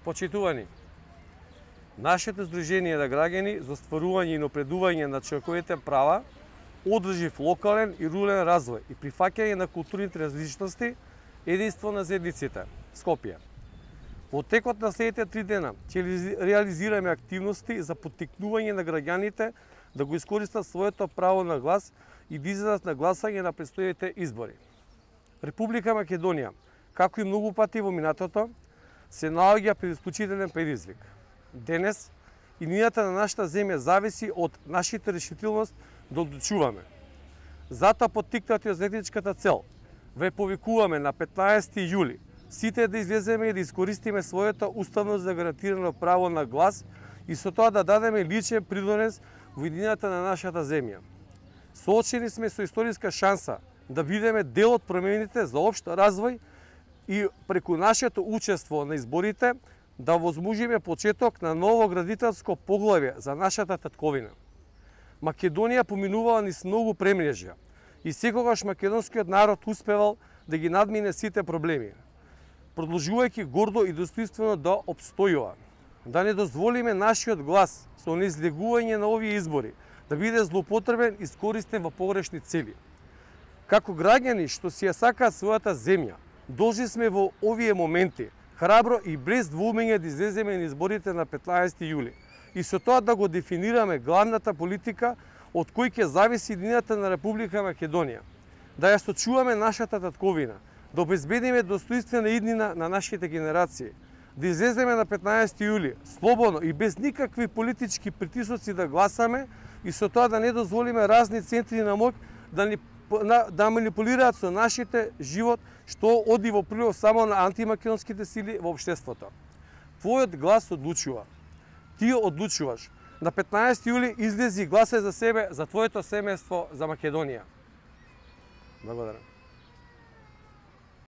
Почитувани, нашето Сдружение на граѓани за остварување и напредување на човековите права, одржив локален и рурален развој и прифаќање на културните различности, единство на заедниците, Скопје. Во текот на следните 3 дена ќе реализираме активности за поттикнување на граѓаните да го искористат своето право на глас и да излезат на гласање на предстојните избори. Република Македонија, како и многу пати во минатото, се наоѓа пред исклучителен предизвик. Денес, иднината на нашата земја зависи од нашата решителност да одлучуваме. Затоа поттикнати од заедничката цел, ве повикуваме на 15 јули сите да излеземе и да искористиме своето уставно загарантирано право на глас и со тоа да дадеме личен придонес во иднината на нашата земја. Соочени сме со историска шанса да бидеме дел од промените за општ развој и преку нашето учество на изборите да возможиме почеток на ново градителско поглавје за нашата татковина. Македонија поминувала низ многу премрежја и секогаш македонскиот народ успевал да ги надмине сите проблеми, продолжувајќи гордо и достоинствено да опстојува. Да не дозволиме нашиот глас со неизлегување на овие избори да биде злоупотребен и искористен во погрешни цели. Како граѓани што си ја сакаат својата земја, должни сме во овие моменти храбро и без двоумење да излеземе на изборите на 15 јули и со тоа да го дефинираме главната политика од кој ќе зависи иднината на Република Македонија, да ја сочуваме нашата татковина, да обезбедиме достоинствена иднина на нашите генерации, да излеземе на 15 јули слободно и без никакви политички притисоци да гласаме и со тоа да не дозволиме разни центри на моќ да манипулираат со нашите живот, што оди во прилог само на антимакедонските сили во општеството. Твојот глас одлучува. Ти одлучуваш. На 15 јули излези и гласај за себе, за твоето семејство, за Македонија. Благодарам.